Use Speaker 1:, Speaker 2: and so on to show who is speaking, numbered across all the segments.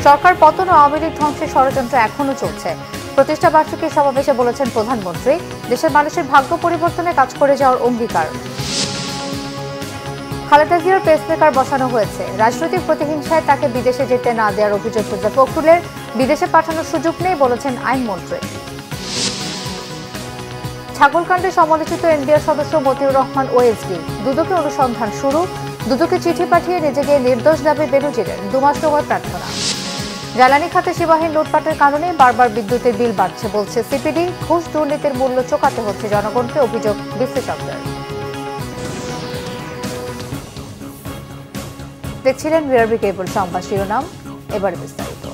Speaker 1: সরকার পতন ও আওয়ামী লীগ ধ্বংসের ষড়যন্ত্র এখনো চলছে। প্রতিষ্ঠা বার্ষিকী সমাবেশে বলেছেন প্রধানমন্ত্রী, দেশের মানুষের ভাগ্য পরিবর্তনে কাজ করে যাওয়ার অঙ্গীকার। খালেদা জিয়ার পেসমেকার বসানো হয়েছে। রাজনৈতিক প্রতিহিংসায় তাকে বিদেশে যেতে না দেওয়ার অভিযোগ মির্জা ফখরুলের, বিদেশে পাঠানোর সুযোগ নেই বলেছেন আইনমন্ত্রী। ছাগলকাণ্ডে সমালোচিত এনবিআর সদস্য মতিউর রহমান ওএসডি, দুদকে অনুসন্ধান শুরু। দুদকে চিঠি পাঠিয়ে নিজেকে নির্দোষ দাবি বেনজিরের, 2 মাস সময় প্রার্থনা। জ্বালানি খাতে সীমাহীন লুটপাটের কারণে বারবার বিদ্যুতের বিল বাড়ছে বলছে সিপিডি। ঘুষ দুর্নীতির মূল্য চোকাতে হচ্ছে জনগণকে, অভিযোগ বিশ্লেষকদের। দেখছিলেন বিআরবি কেবল সংবাদ শিরোনাম, এবারে বিস্তারিত।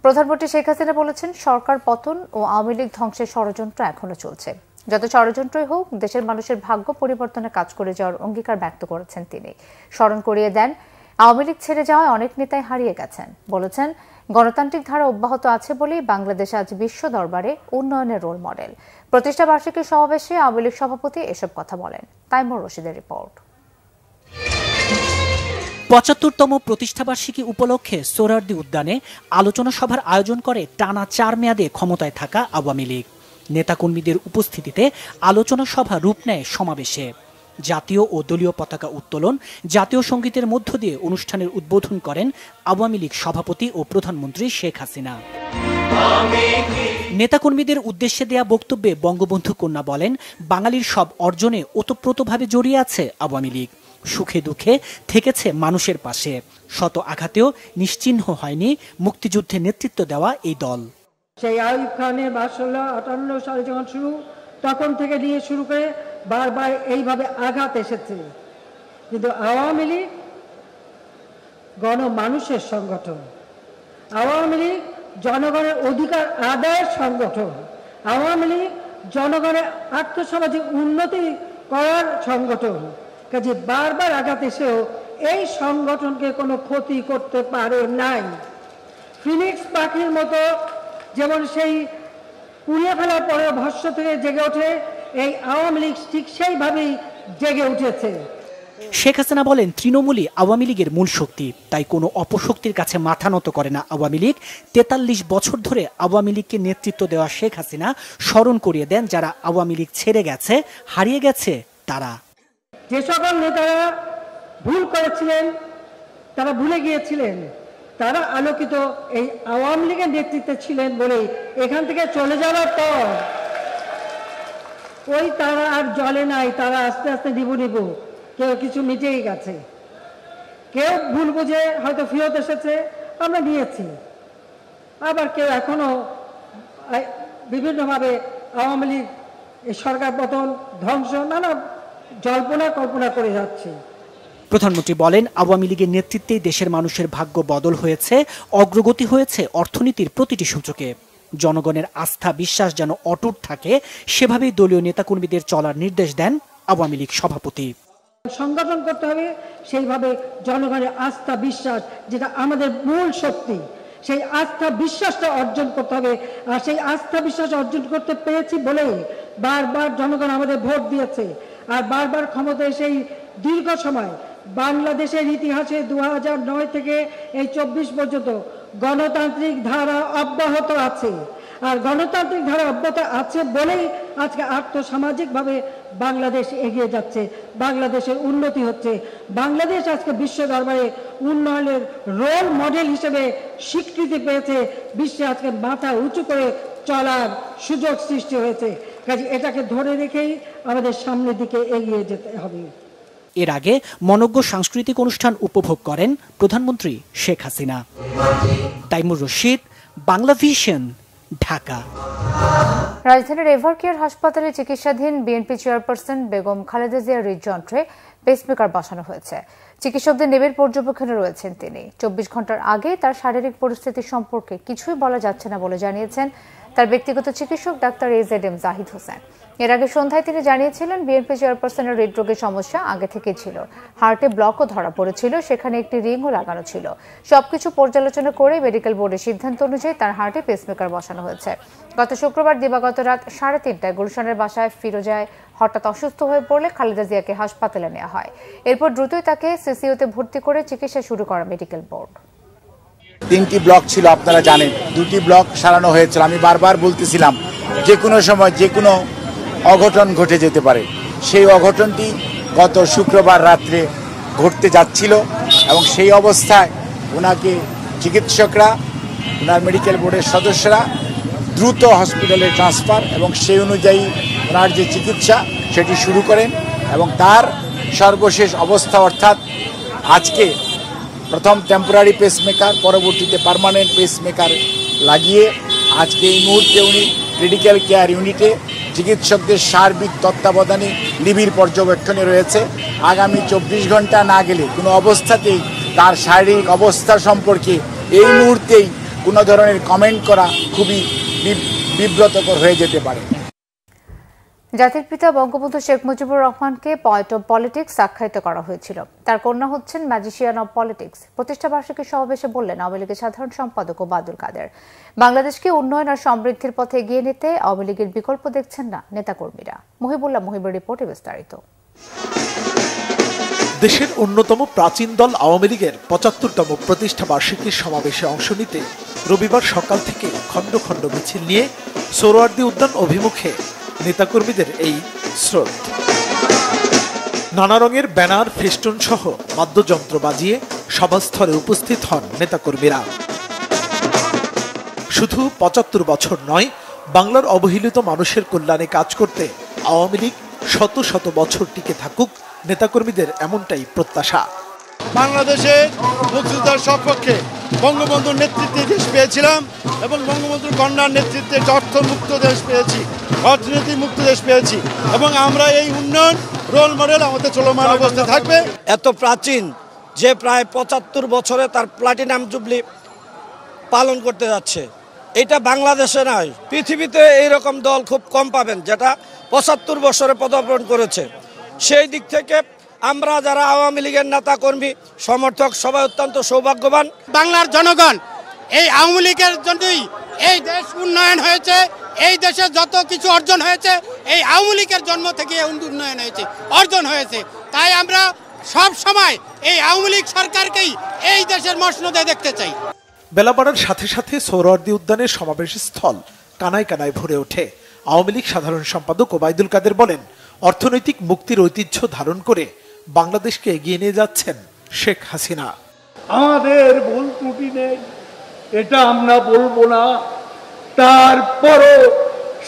Speaker 1: প্রধানমন্ত্রী শেখ হাসিনা বলেছেন, সরকার পতন ও আওয়ামী লীগ ধ্বংসের ষড়যন্ত্র এখনো চলছে। যত ষড়যন্ত্রই হোক, দেশের মানুষের ভাগ্য পরিবর্তনে কাজ করে যাওয়ার অঙ্গীকার ব্যক্ত করেছেন তিনি। স্মরণ করিয়ে দেন, আওয়ামী লীগ ছেড়ে যাওয়ায় অনেক নেতাই হারিয়ে গেছেন। বলেছেন, গণতান্ত্রিক ধারা অব্যাহত আছে বলেই বাংলাদেশ আজ বিশ্ব দরবারে উন্নয়নের রোল মডেল। প্রতিষ্ঠা বার্ষিকী সমাবেশে আওয়ামী লীগ সভাপতি এসব কথা বলেন। তাইমুর রশিদের রিপোর্ট।
Speaker 2: ৭৫তম প্রতিষ্ঠাবার্ষিকী উপলক্ষে সোহরাওয়ার্দী উদ্যানে আলোচনা সভার আয়োজন করে টানা 4 মেয়াদে ক্ষমতায় থাকা আওয়ামী লীগ। নেতাকর্মীদের উপস্থিতিতে আলোচনা সভা রূপ নেয় সমাবেশে। জাতীয় ও দলীয় পতাকা উত্তোলন, জাতীয় সঙ্গীতের মধ্য দিয়ে অনুষ্ঠানের উদ্বোধন করেন আওয়ামী লীগ সভাপতি ও প্রধানমন্ত্রী শেখ হাসিনা। নেতাকর্মীদের উদ্দেশ্যে দেয়া বক্তব্যে বঙ্গবন্ধু কন্যা বলেন, বাঙালির সব অর্জনে ওতপ্রোতভাবে জড়িয়ে আছে আওয়ামী লীগ। সুখে দুঃখে থেকেছে মানুষের পাশে। শত আঘাতেও নিশ্চিহ্ন হয়নি মুক্তিযুদ্ধে নেতৃত্ব দেওয়া এই দল।
Speaker 3: সেই আইয়ুব খানের ১২৫৮ সালে যখন শুরু, তখন থেকে নিয়ে শুরু করে বারবার এইভাবে আঘাত এসেছে। কিন্তু আওয়ামী লীগ গণমানুষের সংগঠন, আওয়ামী লীগ জনগণের অধিকার আদায়ের সংগঠন, আওয়ামী লীগ জনগণের আর্থসামাজিক উন্নতি করার সংগঠন। কাজে বারবার আঘাত এসেও এই সংগঠনকে কোনো ক্ষতি করতে পারে নাই। ফিনিক্স পাখির মতো যেমন সেই পুড়িয়ে ফেলার পরে ভস্ম থেকে জেগে ওঠে, এই আওয়ামী লীগ ঠিক সেইভাবেই জেগে উঠেছে।
Speaker 2: শেখ হাসিনা বলেন, তৃণমূলই আওয়ামী লীগের মূল শক্তি, তাই কোনো অপশক্তির কাছে মাথা নত করে না আওয়ামী লীগ। ৪৩ বছর ধরে আওয়ামী লীগকে নেতৃত্ব দেওয়া শেখ হাসিনা স্মরণ করিয়ে দেন, যারা আওয়ামী লীগ ছেড়ে গেছে, হারিয়ে গেছে তারা।
Speaker 3: যে সকল নেতারা ভুল করেছিলেন, তারা ভুলে গিয়েছিলেন, তারা আলোকিত এই আওয়ামী লীগের নেতৃত্বে ছিলেন বলেই এখান থেকে চলে যাওয়ার পর ওই তারা আর জ্বলে নাই। তারা আস্তে আস্তে নিবু কেউ কিছু মিটেই গেছে, কেউ ভুল বুঝে হয়তো ফেরত এসেছে, আমরা নিয়েছি। আবার কেউ এখনো বিভিন্নভাবে আওয়ামী লীগ সরকার পতন, ধ্বংস, নানা জল্পনা কল্পনা করে যাচ্ছে।
Speaker 2: প্রধানমন্ত্রী বলেন, আওয়ামী লীগের নেতৃত্বেই দেশের মানুষের ভাগ্য বদল হয়েছে, অগ্রগতি হয়েছে অর্থনীতির প্রতিটি সূচকে। জনগণের আস্থা বিশ্বাস যেন অটুট থাকে, সেভাবেই দলীয় নেতাকর্মীদের চলার নির্দেশ দেন আওয়ামী লীগ সভাপতি।
Speaker 3: সংগঠন করতে হবে সেইভাবে জনগণের আস্থা বিশ্বাস, যেটা আমাদের মূল শক্তি, সেই আস্থা বিশ্বাসটা অর্জন করতে হবে। আর সেই আস্থা বিশ্বাস অর্জন করতে পেরেছি বলেই বারবার জনগণ আমাদের ভোট দিয়েছে। আর বারবার ক্ষমতায় সেই দীর্ঘ সময় বাংলাদেশের ইতিহাসে 2009 থেকে এই 24 পর্যন্ত গণতান্ত্রিক ধারা অব্যাহত আছে। আর গণতান্ত্রিক ধারা অব্যাহত আছে বলেই আজকে আর্থসামাজিকভাবে বাংলাদেশ এগিয়ে যাচ্ছে, বাংলাদেশের উন্নতি হচ্ছে। বাংলাদেশ আজকে বিশ্ব দরবারে উন্নয়নের রোল মডেল হিসেবে স্বীকৃতি পেয়েছে, বিশ্বে আজকে মাথা উঁচু করে চলার সুযোগ সৃষ্টি হয়েছে। কাজে এটাকে ধরে রেখেই আমাদের সামনের দিকে এগিয়ে যেতে হবে।
Speaker 2: এর আগে মনোজ্ঞ সাংস্কৃতিক অনুষ্ঠান উপভোগ করেন প্রধানমন্ত্রী শেখ হাসিনা। তাইমুর রশিদ, বাংলা ভিশন, ঢাকা।
Speaker 1: রাজধানীর এভারকেয়ার হাসপাতালে চিকিৎসাধীন বিএনপি চেয়ারপারসন বেগম খালেদা জিয়ার হৃদযন্ত্রে পেসমেকার বসানো হয়েছে। চিকিৎসকদের নিবিড় পর্যবেক্ষণে রয়েছেন তিনি। 24 ঘন্টার আগে তার শারীরিক পরিস্থিতি সম্পর্কে কিছুই বলা যাচ্ছে না বলে জানিয়েছেন তার ব্যক্তিগত চিকিৎসক ডাক্তার AZM জাহিদ হোসেন। এর আগে সন্ধ্যায় তিনি জানিয়েছিলেন বিএনপি চেয়ারপারসনের হৃদরোগের সমস্যা আগে থেকেই ছিল, হার্টে ব্লকও ধরা পড়েছিল, সেখানে একটি রিংও লাগানো ছিল। সবকিছু পর্যালোচনা করে মেডিকেল বোর্ডের সিদ্ধান্ত অনুযায়ী তার হার্টে পেসমেকার বসানো হয়েছে। গত শুক্রবার দিবাগত রাত 3:30টায় গুলশানের বাসায় ফিরোজায় হঠাৎ অসুস্থ হয়ে পড়লে খালেদা জিয়াকে হাসপাতালে নেওয়া হয়। এরপর দ্রুতই তাকে সিসিইউতে ভর্তি করে চিকিৎসা শুরু করে মেডিকেল বোর্ড।
Speaker 4: 3টি ব্লক ছিল, আপনারা জানেন, 2টি ব্লক সারানো হয়েছিল। আমি বারবার বলতেছিলাম যে কোনো সময় যে কোনো অঘটন ঘটে যেতে পারে। সেই অঘটনটি গত শুক্রবার রাত্রে ঘটতে যাচ্ছিল এবং সেই অবস্থায় ওনাকে চিকিৎসকরা, ওনার মেডিকেল বোর্ডের সদস্যরা দ্রুত হসপিটালে ট্রান্সফার এবং সেই অনুযায়ী ওনার যে চিকিৎসা সেটি শুরু করেন এবং তার সর্বশেষ অবস্থা অর্থাৎ আজকে প্রথম টেম্পোরারি পেসমেকার, পরবর্তীতে পার্মানেন্ট পেসমেকার লাগিয়ে আজকে এই মুহূর্তে উনি ক্রিটিক্যাল কেয়ার ইউনিটে চিকিৎসকদের সার্বিক তত্ত্বাবধানে নিবিড় পর্যবেক্ষণে রয়েছে। আগামী 24 ঘন্টা না গেলে কোনো অবস্থাতেই তার শারীরিক অবস্থা সম্পর্কে এই মুহূর্তেই কোনো ধরনের কমেন্ট করা খুবই বিব্রতকর হয়ে যেতে পারে।
Speaker 1: জাতির পিতা বঙ্গবন্ধু শেখ মুজিবুর রহমানকে পয়েন্ট অব পলিটিক্স আখ্যায়িত করা হয়েছিল। তার কন্যা হচ্ছেন ম্যাজিশিয়ান অব পলিটিক্স। প্রতিষ্ঠাবার্ষিকী সমাবেশে বললেন আওয়ামী লীগের সাধারণ সম্পাদক ওবায়দুল কাদের। বাংলাদেশকে উন্নয়ন আর সমৃদ্ধির পথে এগিয়ে নিতে আওয়ামী লীগের বিকল্প দেখছেন না নেতাকর্মীরা। মহিবুল্লাহ মহিবের রিপোর্টে বিস্তারিত।
Speaker 5: দেশের অন্যতম প্রাচীন দল আওয়ামী লীগের ৭৫তম প্রতিষ্ঠাবার্ষিকীর সমাবেশে অংশ নিতে রবিবার সকাল থেকে খণ্ড খণ্ড মিছিল নিয়ে সোহরাওয়ার্দী উদ্যান অভিমুখে নেতাকর্মীদের এই স্রোত। নানা রঙের ব্যানার, ফেস্টুন সহ বাদ্যযন্ত্র বাজিয়ে সভাস্থলে উপস্থিত হন নেতাকর্মীরা। শুধু ৭৫ বছর নয়, বাংলার অবহেলিত মানুষের কল্যাণে কাজ করতে আওয়ামী লীগ শত শত বছর টিকে থাকুক নেতাকর্মীদের এমনটাই প্রত্যাশা।
Speaker 6: বাংলাদেশে মুক্তিযুদ্ধের সপক্ষে বঙ্গবন্ধুর নেতৃত্বে দেশ পেয়েছিলাম এবং বঙ্গবন্ধুর কন্যার নেতৃত্বে অর্থমুক্ত দেশ পেয়েছি, অর্থনীতি মুক্ত দেশ পেয়েছি এবং আমরা এই উন্নয়ন রোল মডেল আমাদের চলমান অবস্থায় থাকবে।
Speaker 7: এত প্রাচীন যে প্রায় ৭৫ বছরে তার প্লাটিনাম জুবলি পালন করতে যাচ্ছে, এটা বাংলাদেশে নয়, পৃথিবীতে এইরকম দল খুব কম পাবেন যেটা ৭৫ বছরে পদার্পণ করেছে। সেই দিক থেকে আমরা যারা আওয়ামী লীগের নেতা কর্মী সমর্থক সবাই অত্যন্ত সৌভাগ্যবান।
Speaker 8: বাংলার জনগণ এই আওয়ামী লীগের জন্যই এই দেশ উন্নয়ন হয়েছে, এই দেশে যত কিছু অর্জন হয়েছে এই আওয়ামী লীগের জন্ম থেকে উন্নয়ন হয়েছে, অর্জন হয়েছে। তাই আমরা সব সময় এই আওয়ামী লীগ সরকারকেই এই দেশের মসনদে দেখতে চাই।
Speaker 5: বেলা বাড়ার সাথে সাথে সোহরাওয়ার্দী উদ্যানের সমাবেশ স্থল কানায় কানায় ভরে ওঠে। আওয়ামী লীগ সাধারণ সম্পাদক ওবায়দুল কাদের বলেন, অর্থনৈতিক মুক্তির ঐতিহ্য ধারণ করে বাংলাদেশকে এগিয়ে নিয়ে যাচ্ছেন শেখ হাসিনা।
Speaker 9: আমাদের ভুল ত্রুটি নেই, এটা আমরা বলবো না। তারপরও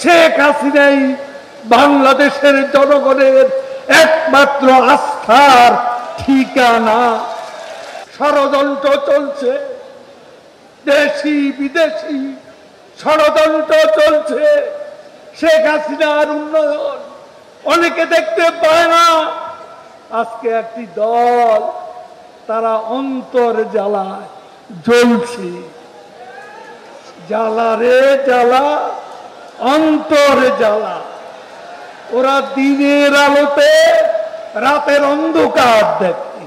Speaker 9: শেখ হাসিনাই বাংলাদেশের জনগণের একমাত্র আস্থার ঠিকানা। ষড়যন্ত্র চলছে, দেশি বিদেশি ষড়যন্ত্র চলছে। শেখ হাসিনার উন্নয়ন অনেকে দেখতে পায় না। আজকে একটি দল তারা অন্তর জ্বালায় জ্বলছে, জ্বালা রে জ্বালা, অন্তর জ্বালা। ওরা দিনের আলোতে রাতের অন্ধকার দেখে,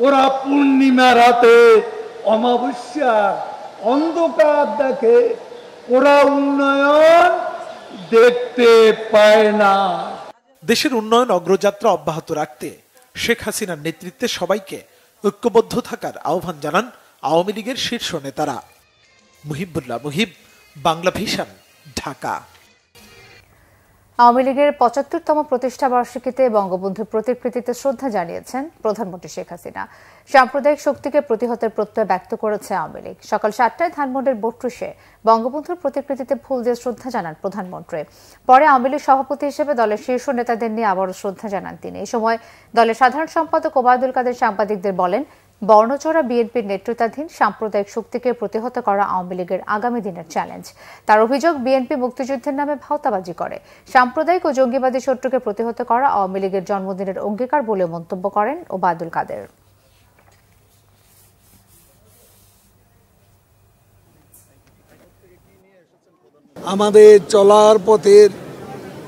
Speaker 9: ওরা পূর্ণিমা রাতে অমাবস্যার অন্ধকার দেখে, ওরা উন্নয়ন দেখতে পায় না।
Speaker 5: দেশের উন্নয়ন অগ্রযাত্রা অব্যাহত রাখতে শেখ হাসিনার নেতৃত্বে সবাইকে ঐক্যবদ্ধ থাকার আহ্বান জানান আওয়ামী লীগের শীর্ষ নেতারা। মুহিবুল্লাহ মুহিব, বাংলা ভিশন, ঢাকা।
Speaker 1: আওয়ামী লীগের ৭৫তম প্রতিষ্ঠা বার্ষিকীতে বঙ্গবন্ধুর প্রতিকৃতিতে শ্রদ্ধা জানিয়েছেন প্রধানমন্ত্রী শেখ হাসিনা। সাম্প্রদায়িক শক্তিকে প্রতিহতের প্রত্যয় ব্যক্ত করেছে আওয়ামী লীগ। সকাল ৭টায় ধানমন্ডির বট্রসে বঙ্গবন্ধুর প্রতিকৃতিতে ফুল দিয়ে শ্রদ্ধা জানান প্রধানমন্ত্রী। পরে আওয়ামী লীগ সভাপতি হিসেবে দলের শীর্ষ নেতাদের নিয়ে আবারও শ্রদ্ধা জানান তিনি। এই সময় দলের সাধারণ সম্পাদক ওবায়দুল কাদের সাংবাদিকদের বলেন, বর্ণচোরা বিএনপির নেতৃত্বাধীন সাম্প্রদায়িক শক্তিকে প্রতিহত করা আওয়ামী লীগের আগামী দিনের চ্যালেঞ্জ। তার অভিযোগ, বিএনপি মুক্তিযুদ্ধের নামে ভাওতাবাজি করে। সাম্প্রদায়িক ও জঙ্গিবাদী শত্রুকে প্রতিহত করা আওয়ামী লীগের জন্মদিনের অঙ্গীকার বলে মন্তব্য করেন ওবায়দুল কাদের।
Speaker 10: আমাদের চলার পথের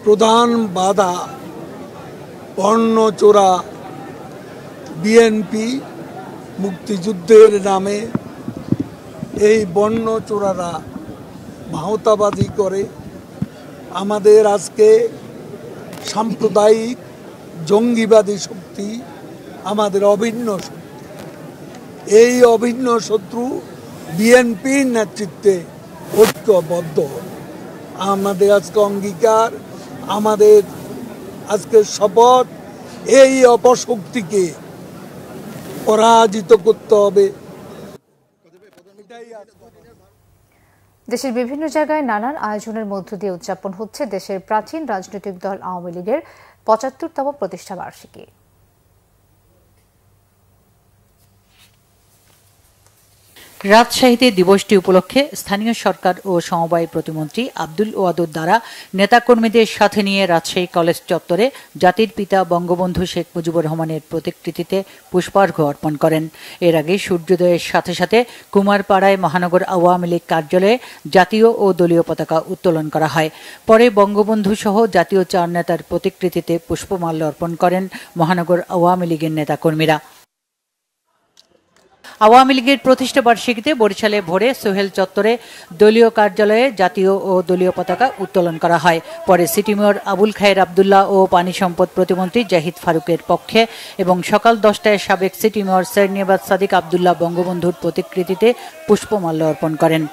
Speaker 10: প্রধান বাধা বর্ণচোরা বিএনপি মুক্তিযুদ্ধের নামে এই বর্ণচোরারা ভাওতাবাজি করে আমাদের আজকে সাম্প্রদায়িক জঙ্গিবাদী শক্তি আমাদের অভিন্ন শক্তি। এই অভিন্ন শত্রু বিএনপির নেতৃত্বে ঐক্যবদ্ধ। আমাদের আজকে অঙ্গীকার, আমাদের আজকে শপথ, এই অপশক্তিকে পরাজিত করতে হবে।
Speaker 1: দেশের বিভিন্ন জায়গায় নানান আয়োজনের মধ্য দিয়ে উদযাপন হচ্ছে দেশের প্রাচীন রাজনৈতিক দল আওয়ামী লীগের ৭৫তম প্রতিষ্ঠা বার্ষিকী।
Speaker 2: রাজশাহীতে দিবসটি উপলক্ষে স্থানীয় সরকার ও সমবায় প্রতিমন্ত্রী আব্দুল ওয়াদুদ দ্বারা নেতাকর্মীদের সাথে নিয়ে রাজশাহী কলেজ চত্বরে জাতির পিতা বঙ্গবন্ধু শেখ মুজিবুর রহমানের প্রতিকৃতিতে পুষ্পার্ঘ্য অর্পণ করেন। এর আগে সূর্যোদয়ের সাথে সাথে কুমারপাড়ায় মহানগর আওয়ামী লীগ কার্যালয়ে জাতীয় ও দলীয় পতাকা উত্তোলন করা হয়। পরে বঙ্গবন্ধু সহ জাতীয় ৪ নেতার প্রতিকৃতিতে পুষ্পমাল্য অর্পণ করেন মহানগর আওয়ামী লীগের নেতাকর্মীরা। আওয়ামী লীগের প্রতিষ্ঠা বার্ষিকীতে বরিশালে ভোরে সোহেল চত্বরে দলীয় কার্যালয়ে জাতীয় ও দলীয় পতাকা উত্তোলন করা হয়। পরে সিটি মেয়র আবুল খায়ের আবদুল্লাহ ও পানি সম্পদ প্রতিমন্ত্রী জাহিদ ফারুকের পক্ষে এবং সকাল 10টায় সাবেক সিটি মেয়র সেরনিয়াবাদ সাদিক আবদুল্লাহ বঙ্গবন্ধুর প্রতিকৃতিতে পুষ্পমাল্য অর্পণ করেন।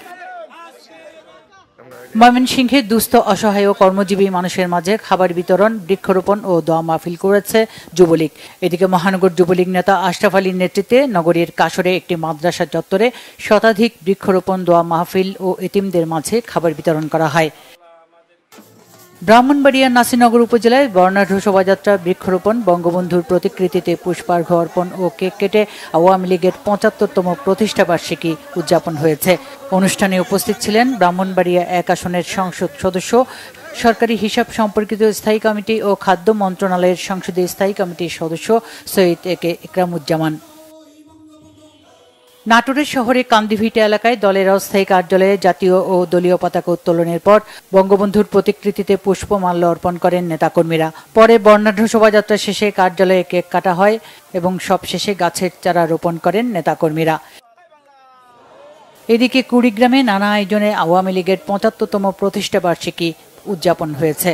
Speaker 2: ময়মনসিংহে দুস্থ অসহায় ও কর্মজীবী মানুষের মাঝে খাবার বিতরণ, বৃক্ষরোপণ ও দোয়া মাহফিল করেছে যুবলীগ। এদিকে মহানগর যুবলীগ নেতা আশরাফ আলীর নেতৃত্বে নগরীর কাশরে একটি মাদ্রাসা চত্বরে শতাধিক বৃক্ষরোপণ, দোয়া মাহফিল ও এতিমদের মাঝে খাবার বিতরণ করা হয়। ব্রাহ্মণবাড়িয়ার নাসিরনগর উপজেলায় বর্ণাঢ্য শোভাযাত্রা, বৃক্ষরোপণ, বঙ্গবন্ধুর প্রতিকৃতিতে পুষ্পার্ঘ্য অর্পণ ও কেক কেটে আওয়ামী লীগের ৭৫তম প্রতিষ্ঠা বার্ষিকী উদযাপন হয়েছে। অনুষ্ঠানে উপস্থিত ছিলেন ব্রাহ্মণবাড়িয়া ১ আসনের সংসদ সদস্য, সরকারি হিসাব সম্পর্কিত স্থায়ী কমিটি ও খাদ্য মন্ত্রণালয়ের সংসদীয় স্থায়ী কমিটির সদস্য সৈয়দ একে ইকরামুজ্জামান। নাটোরের শহরে কান্দিভিটা এলাকায় দলের অস্থায়ী কার্যালয়ে জাতীয় ও দলীয় পতাকা উত্তোলনের পর বঙ্গবন্ধুর প্রতিকৃতিতে পুষ্পমাল্য অর্পণ করেন নেতাকর্মীরা। পরে বর্ণাঢ্য শোভাযাত্রা শেষে কার্যালয়ে কেক কাটা হয় এবং সবশেষে গাছের চারা রোপণ করেন নেতাকর্মীরা। এদিকে কুড়িগ্রামে নানা আয়োজনে আওয়ামী লীগের ৭৫তম প্রতিষ্ঠা বার্ষিকী উদযাপন হয়েছে।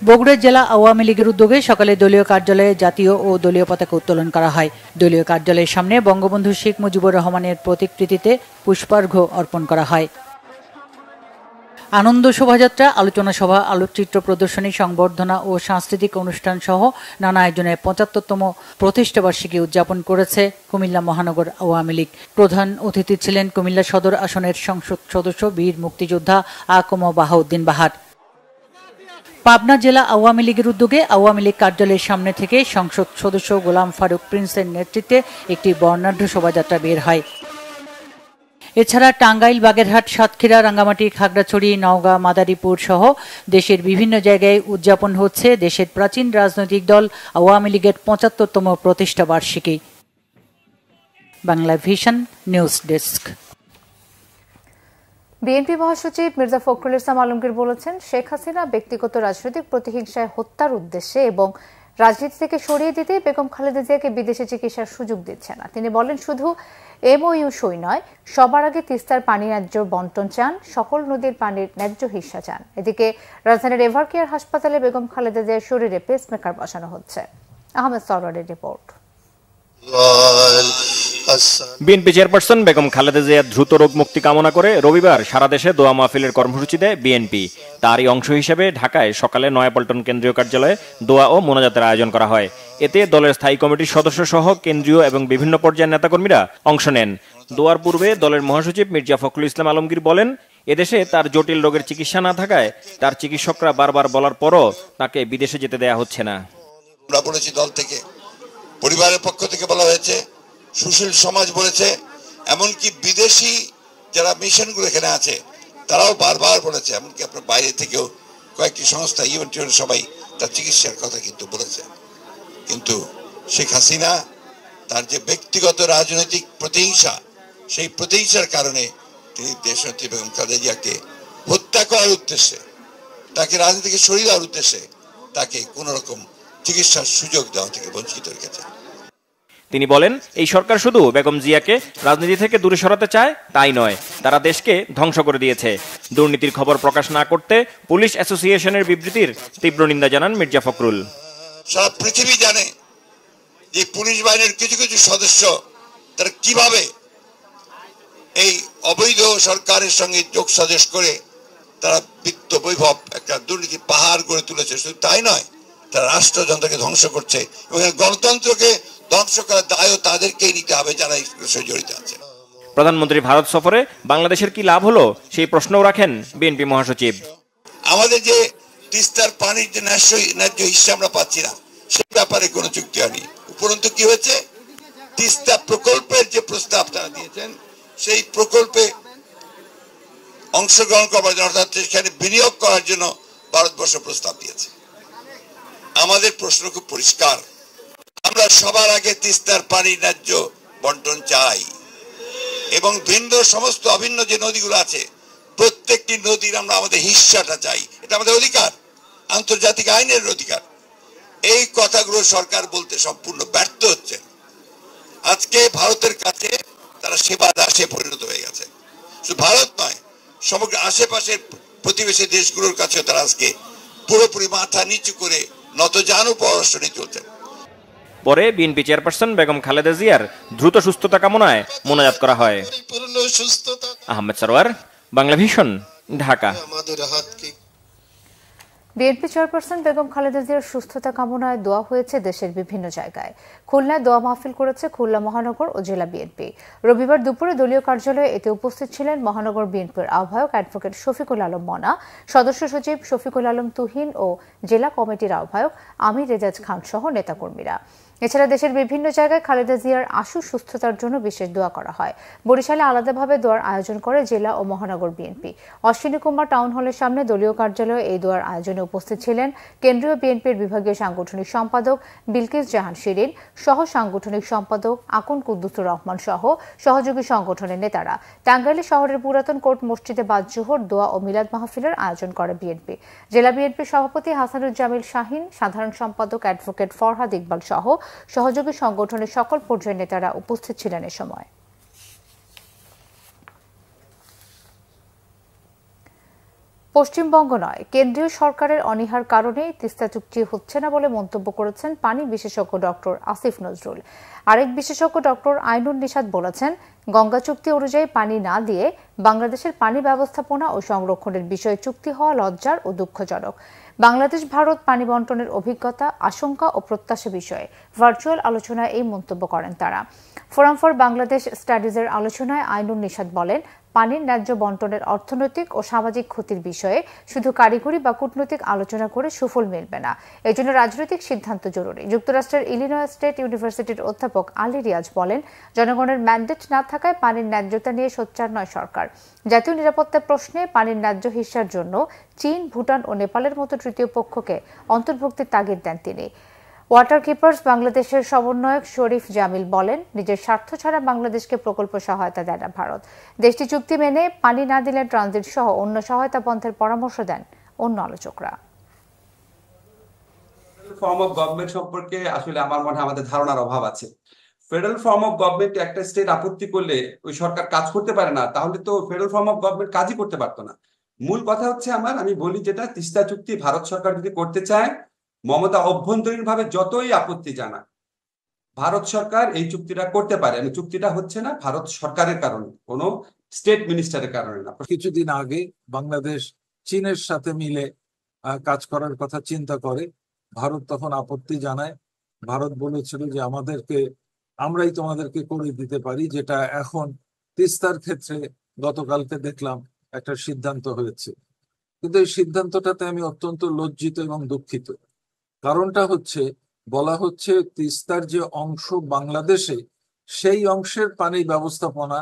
Speaker 2: বগুড়া জেলা আওয়ামী লীগের উদ্যোগে সকালে দলীয় কার্যালয়ে জাতীয় ও দলীয় পতাকা উত্তোলন করা হয়। দলীয় কার্যালয়ের সামনে বঙ্গবন্ধু শেখ মুজিবুর রহমানের প্রতিকৃতিতে পুষ্পার্ঘ্য অর্পণ করা হয়। আনন্দ শোভাযাত্রা, আলোচনা সভা, আলোকচিত্র প্রদর্শনী, সংবর্ধনা ও সাংস্কৃতিক অনুষ্ঠান সহ নানা আয়োজনে ৭৫তম প্রতিষ্ঠা বার্ষিকী উদযাপন করেছে কুমিল্লা মহানগর আওয়ামী লীগ। প্রধান অতিথি ছিলেন কুমিল্লা সদর আসনের সংসদ সদস্য বীর মুক্তিযোদ্ধা আকম বাহাউদ্দিন বাহার। পাবনা জেলা আওয়ামী লীগের উদ্যোগে আওয়ামী লীগ কার্যালয়ের সামনে থেকে সংসদ সদস্য গোলাম ফারুক প্রিন্সের নেতৃত্বে একটি বর্ণাঢ্য শোভাযাত্রা বের হয়। এছাড়া টাঙ্গাইল, বাগেরহাট, সাতক্ষীরা, রাঙ্গামাটি, খাগড়াছড়ি, নওগাঁ, মাদারীপুর সহ দেশের বিভিন্ন জায়গায় উদযাপন হচ্ছে দেশের প্রাচীন রাজনৈতিক দল আওয়ামী লীগের ৭৫তম প্রতিষ্ঠা বার্ষিকী। Bangla vision news desk.
Speaker 1: BNP মহাসচিব মির্জা ফখরুল ইসলাম আলমগীর বলেছেন, শেখ হাসিনা ব্যক্তিগত রাজনৈতিক প্রতিহিংসায় হত্যার উদ্দেশ্যে এবং রাজনীতি থেকে সরিয়ে দিতে বেগম খালেদা জিয়াকে বিদেশে চিকিৎসার সুযোগ দিচ্ছে না। তিনি বলেন, শুধু এমওইউ সই নয়, সবার আগে তিস্তার পানি ন্যায্য বন্টন চান, সকল নদীর পানির ন্যায্য হিস্সা চান। এদিকে রাজধানীর এভারকেয়ার হাসপাতালে বেগম খালেদা জিয়ার শরীরে পেসমেকার বসানো হচ্ছে। আহমেদ সরওয়ারের রিপোর্ট।
Speaker 11: বিএনপি চেয়ারপারসন বেগম খালেদা জিয়ার দ্রুত রোগ মুক্তি কামনা করে রবিবার সারা দেশে দোয়া মাহফিলের কর্মসূচি দেয় বিএনপি। তারই অংশ হিসেবে ঢাকায় সকালে নয়াপল্টন কেন্দ্রীয় কার্যালয়ে দোয়া ও মোনাজাতের আয়োজন করা হয়। এতে দলের স্থায়ী কমিটির সদস্য সহ কেন্দ্রীয় এবং বিভিন্ন পর্যায়ের নেতাকর্মীরা অংশ নেন। দোয়ার পূর্বে দলের মহাসচিব মির্জা ফখরুল ইসলাম আলমগীর বলেন, এদেশে তার জটিল রোগের চিকিৎসা না থাকায় তার চিকিৎসকরা বারবার বলার পরও তাকে বিদেশে যেতে দেয়া হচ্ছে না।
Speaker 12: আমরা বলেছি, দল থেকে, পরিবারের পক্ষ থেকে বলা হয়েছে, সুশীল সমাজ বলেছে, এমনকি বিদেশি যারা মিশনগুলো এখানে আছে তারাও বারবার বলেছে, এমনকি আপনার বাইরে থেকেও কয়েকটি সংস্থা, ইউএন সবাই তার চিকিৎসার কথা কিন্তু বলেছে। কিন্তু শেখ হাসিনা তার যে ব্যক্তিগত রাজনৈতিক প্রতিহিংসা, সেই প্রতিহিংসার কারণে তিনি দেশনেত্রী বেগম খালেদা জিয়াকে হত্যা করার উদ্দেশ্যে, তাকে রাজনীতি থেকে সরিয়ে দেওয়ার উদ্দেশ্যে তাকে কোন রকম চিকিৎসার সুযোগ দেওয়া থেকে বঞ্চিত রেখেছে।
Speaker 11: তিনি বলেন, এই সরকার শুধু বেগম জিয়াকে রাজনীতি থেকে দূরে সরাতে চায় তাই নয়, তারা দেশকে ধ্বংস করে দিয়েছে। দুর্নীতির খবর প্রকাশ না করতে পুলিশ অ্যাসোসিয়েশনের বিবৃতির তীব্র নিন্দা জানান মির্জা ফখরুল।
Speaker 12: সারা পৃথিবী জানে যে পুলিশ বাহিনীর কিছু কিছু সদস্য তারা কিভাবে এই অবৈধ সরকারের সঙ্গে যোগ সাজশ করে তারা বিত্ত বৈভব একটা দুর্নীতি পাহাড় গড়ে তুলেছে। শুধু তাই নয়, তারা রাষ্ট্রযন্ত্রকে ধ্বংস করছে এবং গণতন্ত্রকে ধ্বংস করার দায়ও তাদেরকেই নিতে হবে যারা এই বিষয়ে জড়িত আছে।
Speaker 11: প্রধানমন্ত্রী ভারত সফরে বাংলাদেশের কি লাভ হলো সেই প্রশ্নও রাখেন বিএনপি মহাসচিব।
Speaker 12: আমাদের যে তিস্তার পানির যে ন্যায্য হিস্সা আমরা পাচ্ছি না, সে ব্যাপারে কোনো চুক্তি হয়নি। উপরন্তু কি হয়েছে, তিস্তা প্রকল্পের যে প্রস্তাব তারা দিয়েছেন সেই প্রকল্পে অংশগ্রহণ করবার জন্য, অর্থাৎ সেখানে বিনিয়োগ করার জন্য ভারতবর্ষ প্রস্তাব দিয়েছে। আমাদের প্রশ্ন খুব পরিষ্কার, আমরা সবার আগে তিস্তার পানির ন্যায্য বন্টন চাই এবং ভিন্ন সমস্ত অভিন্ন যে নদীগুলো আছে প্রত্যেকটি নদীর আমরা আমাদের হিস্সাটা চাই। এটা আমাদের অধিকার, আন্তর্জাতিক আইনের অধিকার। এই কথাগুলো সরকার বলতে সম্পূর্ণ ব্যর্থ হচ্ছে। আজকে ভারতের কাছে তারা সেবা দাসে পরিণত হয়ে গেছে। শুধু ভারত নয়, সমগ্র আশেপাশের প্রতিবেশী দেশগুলোর কাছে তারা আজকে পুরোপুরি মাথা নিচু করে নতজানু পররাষ্ট্র নীতি চলছে।
Speaker 11: পরে বিএনপি চেয়ারপারসন বেগম খালেদা জিয়ার দ্রুত সুস্থতা কামনায় মোনাজাত করা হয়। আহমেদ সরওয়ার, বাংলাভিশন, ঢাকা।
Speaker 1: বিএনপি চেয়ারপারসন বেগম খালেদা জিয়ার সুস্থতা কামনায় দোয়া হয়েছে দেশের বিভিন্ন জায়গায়। খুলনায় দোয়া মাহফিল করেছে খুলনা মহানগর ও জেলা বিএনপি। রবিবার দুপুরে দলীয় কার্যালয়ে এতে উপস্থিত ছিলেন মহানগর বিএনপির আহ্বায়ক অ্যাডভোকেট শফিকুল আলম মনা, সদস্য সচিব শফিকুল আলম তুহিন ও জেলা কমিটির আহ্বায়ক আমির রেজাজ খান সহ নেতাকর্মীরা। এছাড়া দেশের বিভিন্ন জায়গায় খালেদা জিয়ার আশু সুস্থতার জন্য বিশেষ দোয়া করা হয়। বরিশালে আলাদাভাবে দোয়ার আয়োজন করে জেলা ও মহানগর বিএনপি। অশ্বিনী কুমার টাউন হলের সামনে দলীয় কার্যালয়ে এই দোয়ার আয়োজনে উপস্থিত ছিলেন কেন্দ্রীয় বিএনপির বিভাগীয় সাংগঠনিক সম্পাদক বিলকিস জাহান শিরিন, সহ সাংগঠনিক সম্পাদক আকন কুদ্দুসুর রহমান সহ সহযোগী সংগঠনের নেতারা। টাঙ্গাইলে শহরের পুরাতন কোর্ট মসজিদে বাদ জোহর, দোয়া ও মিলাদ মাহফিলের আয়োজন করে বিএনপি। জেলা বিএনপির সভাপতি হাসানুজ্জামিল শাহিন, সাধারণ সম্পাদক অ্যাডভোকেট ফরহাদ ইকবাল সহ সহযোগী সংগঠনের সকল পর্যায়ের নেতারা উপস্থিত ছিলেন এ সময়। পশ্চিমবঙ্গ নয়, কেন্দ্রীয় সরকারের অনীহার কারণে তিস্তা চুক্তি হচ্ছে না বলে মন্তব্য করেছেন পানি বিশেষজ্ঞ ডক্টর আসিফ নজরুল। আরেক বিশেষজ্ঞ ডক্টর আইনুন নিশাত বলেছেন, গঙ্গা চুক্তি অনুযায়ী পানি না দিয়ে বাংলাদেশের পানি ব্যবস্থাপনা ও সংরক্ষণের বিষয়ে চুক্তি হওয়া লজ্জার ও দুঃখজনক। বাংলাদেশ ভারত পানি বন্টনের অভিজ্ঞতা, আশঙ্কা ও প্রত্যাশা বিষয়ে ভার্চুয়াল আলোচনায় এই মন্তব্য করেন তারা। ফোরাম ফর বাংলাদেশ স্টাডিজের আলোচনায় আইনুন নিশাত বলেন, পানির ন্যায্য বন্টনের অর্থনৈতিক ও সামাজিক ক্ষতির বিষয়ে শুধু কারিগরি বা কূটনৈতিক আলোচনা করে সুফল মিলবে না, এজন্য রাজনৈতিক সিদ্ধান্ত জরুরি। যুক্তরাষ্ট্রের ইলিনয় স্টেট ইউনিভার্সিটির অধ্যাপক আলী রিয়াজ বলেন, জনগণের ম্যান্ডেট না থাকায় পানির ন্যায্যতা নিয়ে সোচ্চার নয় সরকার। জাতীয় নিরাপত্তা প্রশ্নে পানির ন্যায্য হিস্যার জন্য চীন, ভুটান ও নেপালের মতো তৃতীয় পক্ষকে অন্তর্ভুক্তির তাগিদ দেন তিনি। ওয়াটার কিপার্স বাংলাদেশের সমন্বয়ক শরীফ জামিল বলেন, নিজের স্বার্থ ছাড়া বাংলাদেশকে প্রকল্প সহায়তা দেয় না ভারত। দেশটি চুক্তি মেনে পানি না দিলে ট্রানজিট সহ অন্য সহায়তা বন্ধের পরামর্শ দেন অন্য আলোচকরা।
Speaker 13: ফর্ম অফ গভর্নমেন্ট সম্পর্কে আসলে আমার মনে হয় আমাদের ধারণার অভাব আছে। ফেডারেল ফর্ম অফ গভর্নমেন্ট একটা স্টেট আপত্তি করলে ওই সরকার কাজ করতে পারে না, তাহলে তো ফেডারেল ফর্ম অফ গভর্নমেন্ট কাজই করতে পারতো না। মূল কথা হচ্ছে আমি বলি যেটা, তিস্তা চুক্তি ভারত সরকার যদি করতে চায়, মমতা অভ্যন্তরীণভাবে যতই আপত্তি জানায়, ভারত সরকার এই চুক্তিটা করতে পারে। চুক্তিটা হচ্ছে না ভারত সরকারের কারণে, কোনো স্টেট মিনিস্টারের কারণে না।
Speaker 10: কিছুদিন আগে বাংলাদেশ চীনের সাথে মিলে কাজ করার কথা চিন্তা করে, ভারত তখন আপত্তি জানায়। ভারত বলেছিল যে আমরাই তোমাদেরকে করে দিতে পারি, যেটা এখন তিস্তার ক্ষেত্রে গতকালকে দেখলাম একটা সিদ্ধান্ত হয়েছে। কিন্তু এই সিদ্ধান্তটাতে আমি অত্যন্ত লজ্জিত এবং দুঃখিত। কারণটা হচ্ছে, বলা হচ্ছে তিস্তার যে অংশ বাংলাদেশে, সেই অংশের পানি ব্যবস্থাপনা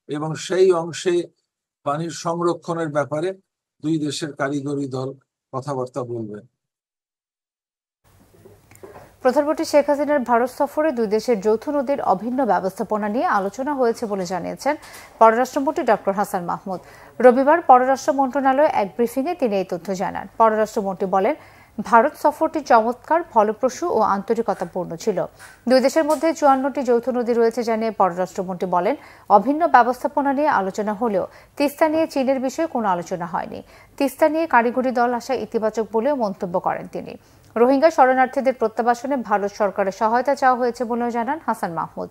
Speaker 10: এবং সেই অংশে পানির সংরক্ষণের ব্যাপারে দুই দেশের কারিগরি দল কথাবার্তা বলবেন।
Speaker 1: প্রধানমন্ত্রী শেখ হাসিনার ভারত সফরে দুই দেশের যৌথ নদীর অভিন্ন ব্যবস্থাপনা নিয়ে আলোচনা হয়েছে বলে জানিয়েছেন পররাষ্ট্রমন্ত্রী ডক্টর হাসান মাহমুদ। রবিবার পররাষ্ট্র মন্ত্রণালয়ে এক ব্রিফিংয়ে তিনি এই তথ্য জানান। পররাষ্ট্রমন্ত্রী বলেন, ভারত সফরটি চমৎকার, ফলপ্রসূ ও আন্তরিকতাপূর্ণ ছিল। দুই দেশের মধ্যে 54টি যৌথ নদী রয়েছে জানিয়ে পররাষ্ট্রমন্ত্রী বলেন, অভিন্ন ব্যবস্থাপনা নিয়ে আলোচনা হলেও তিস্তা নিয়ে চীনের বিষয়ে কোনো আলোচনা হয়নি। তিস্তা নিয়ে কারিগরি দল আসা ইতিবাচক বলেও মন্তব্য করেন তিনি। রোহিঙ্গা শরণার্থীদের প্রত্যাবাসনে ভারত সরকারের সহায়তা চাওয়া হয়েছে বলেও জানান হাসান মাহমুদ।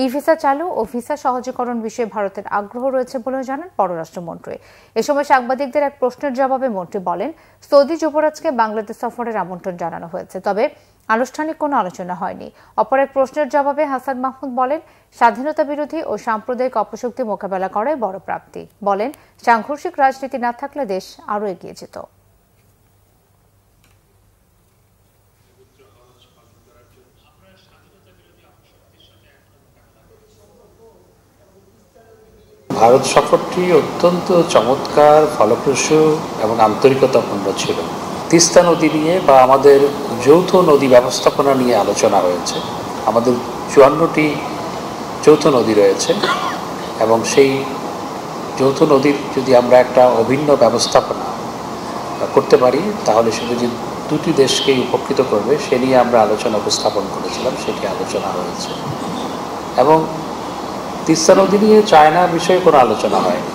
Speaker 1: ই ভিসা চালু ও ভিসা সহজীকরণ বিষয়ে ভারতের আগ্রহ রয়েছে বলেও জানান পররাষ্ট্রমন্ত্রী। এ সময় সাংবাদিকদের এক প্রশ্নের জবাবে মন্ত্রী বলেন, সৌদি যুবরাজকে বাংলাদেশ সফরের আমন্ত্রণ জানানো হয়েছে, তবে আনুষ্ঠানিক কোনো আলোচনা হয়নি। অপর এক প্রশ্নের জবাবে হাসান মাহমুদ বলেন, স্বাধীনতা বিরোধী ও সাম্প্রদায়িক অপশক্তি মোকাবেলা করাই বড় প্রাপ্তি। বলেন, সাংঘর্ষিক রাজনীতি না থাকলে দেশ আরও এগিয়ে যেত।
Speaker 14: ভারত সফরটি অত্যন্ত চমৎকার, ফলপ্রসূ এবং আন্তরিকতাপূর্ণ ছিল। তিস্তা নদী নিয়ে বা আমাদের যৌথ নদী ব্যবস্থাপনা নিয়ে আলোচনা হয়েছে। আমাদের 54টি যৌথ নদী রয়েছে এবং সেই যৌথ নদীর যদি আমরা একটা অভিন্ন ব্যবস্থাপনা করতে পারি তাহলে শুধু যে দুটি দেশকেই উপকৃত করবে সে নিয়ে আমরা আলোচনা উপস্থাপন করেছিলাম, সেটি আলোচনা হয়েছে। এবং তিস্তা নদী নিয়ে চায়নার বিষয়ে কোনো আলোচনা হয়নি।